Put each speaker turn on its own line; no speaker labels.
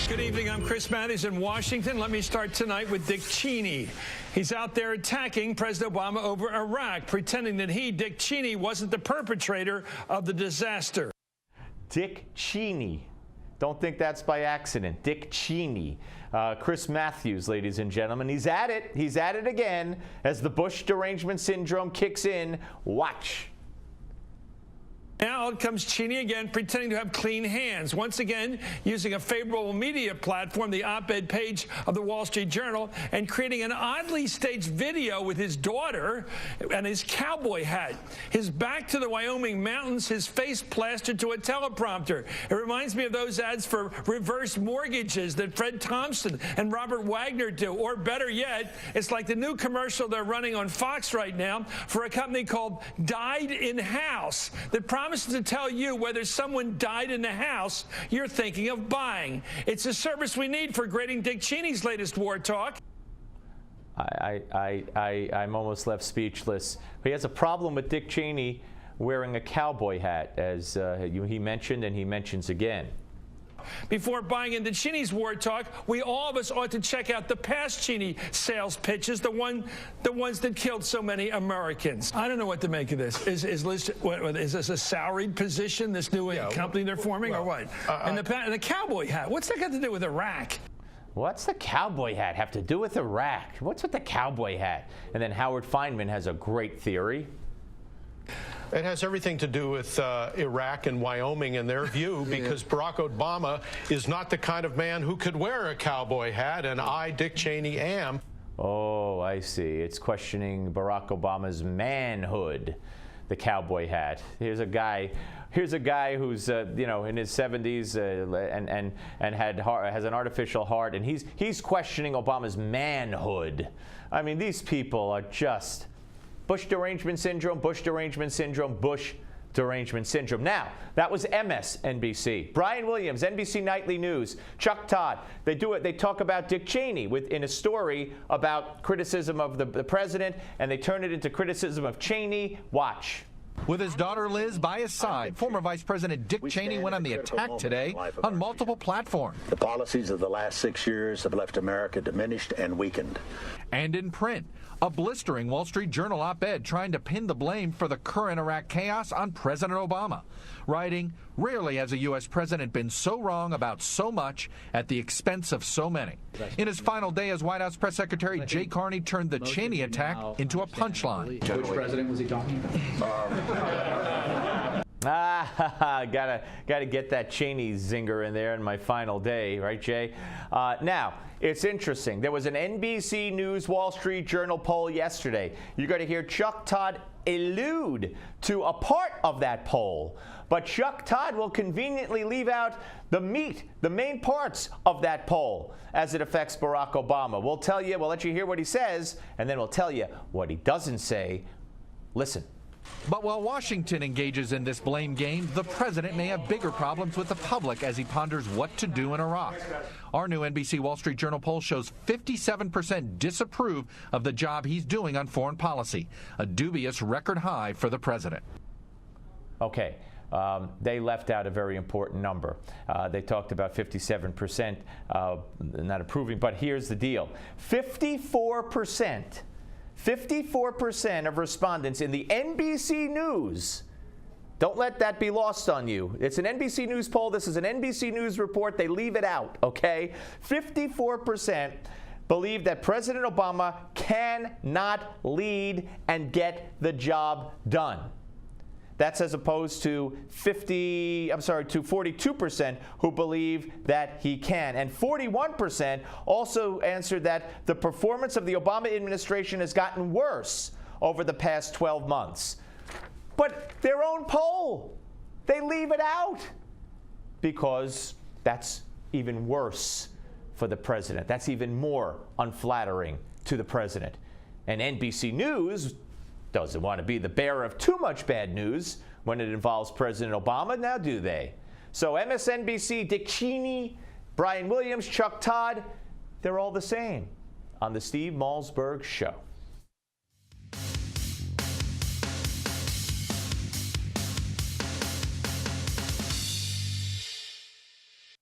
Good evening. I'm Chris Matthews in Washington. Let me start tonight with Dick Cheney. He's out there attacking President Obama over Iraq, pretending that he, Dick Cheney, wasn't the perpetrator of the disaster.
Dick Cheney. Don't think that's by accident. Dick Cheney. Chris Matthews, ladies and gentlemen. He's at it. He's at it again as the Bush derangement syndrome kicks in. Watch.
Now out comes Cheney again, pretending to have clean hands. Once again, using a favorable media platform, the op-ed page of the Wall Street Journal, and creating an oddly staged video with his daughter and his cowboy hat. His back to the Wyoming mountains, his face plastered to a teleprompter. It reminds me of those ads for reverse mortgages that Fred Thompson and Robert Wagner do. Or better yet, it's like the new commercial they're running on Fox right now for a company called Died in House that promises to tell you whether someone died in the house you're thinking of buying. It's a service we need for grading Dick Cheney's latest war talk.
I'm almost left speechless. He has a problem with Dick Cheney wearing a cowboy hat, as he mentioned, and he mentions again.
Before buying into Cheney's war talk, all of us ought to check out the past Cheney sales pitches, the ones that killed so many Americans. I don't know what to make of this. Is this a salaried position, this new company they're forming, or what? And the cowboy hat, what's that got to do with Iraq?
What's the cowboy hat have to do with Iraq? What's with the cowboy hat? And then Howard Feynman has a great theory.
It has everything to do with Iraq and Wyoming in their view, because Barack Obama is not the kind of man who could wear a cowboy hat, and I, Dick Cheney, am.
Oh, I see. It's questioning Barack Obama's manhood, the cowboy hat. Here's a guy who's in his 70s and has an artificial heart, and he's questioning Obama's manhood. I mean, these people are just Bush derangement syndrome, Bush derangement syndrome, Bush derangement syndrome. Now, that was MSNBC. Brian Williams, NBC Nightly News, Chuck Todd, they talk about Dick Cheney in a story about criticism of the president, and they turn it into criticism of Cheney. Watch.
With his daughter Liz by his side, former Vice President Dick Cheney went on the attack today on multiple platforms.
The policies of the last 6 years have left America diminished and weakened.
And in print, a blistering Wall Street Journal op-ed trying to pin the blame for the current Iraq chaos on President Obama, writing, "Rarely has a U.S. president been so wrong about so much at the expense of so many." In his final day as White House Press Secretary, Jay Carney turned the Cheney attack into a punchline.
Which president was he talking about?
Gotta get that Cheney zinger in there in my final day, right, Jay? Now, it's interesting. There was an NBC News Wall Street Journal poll yesterday. You're going to hear Chuck Todd allude to a part of that poll, but Chuck Todd will conveniently leave out the main parts of that poll as it affects Barack Obama. We'll let you hear what he says, and then we'll tell you what he doesn't say. Listen.
But while Washington engages in this blame game, the president may have bigger problems with the public as he ponders what to do in Iraq. Our new NBC Wall Street Journal poll shows 57% disapprove of the job he's doing on foreign policy, a dubious record high for the president.
Okay. They left out a very important number. They talked about 57% not approving, but here's the deal. 54% of respondents in the NBC News, don't let that be lost on you. It's an NBC News poll. This is an NBC News report. They leave it out, okay? 54% believe that President Obama cannot lead and get the job done. That's as opposed to 42% who believe that he can. And 41% also answered that the performance of the Obama administration has gotten worse over the past 12 months. But their own poll, they leave it out because that's even worse for the president. That's even more unflattering to the president. And NBC News doesn't want to be the bearer of too much bad news when it involves President Obama, now do they? So MSNBC, Dick Cheney, Brian Williams, Chuck Todd, they're all the same on the Steve Malzberg Show.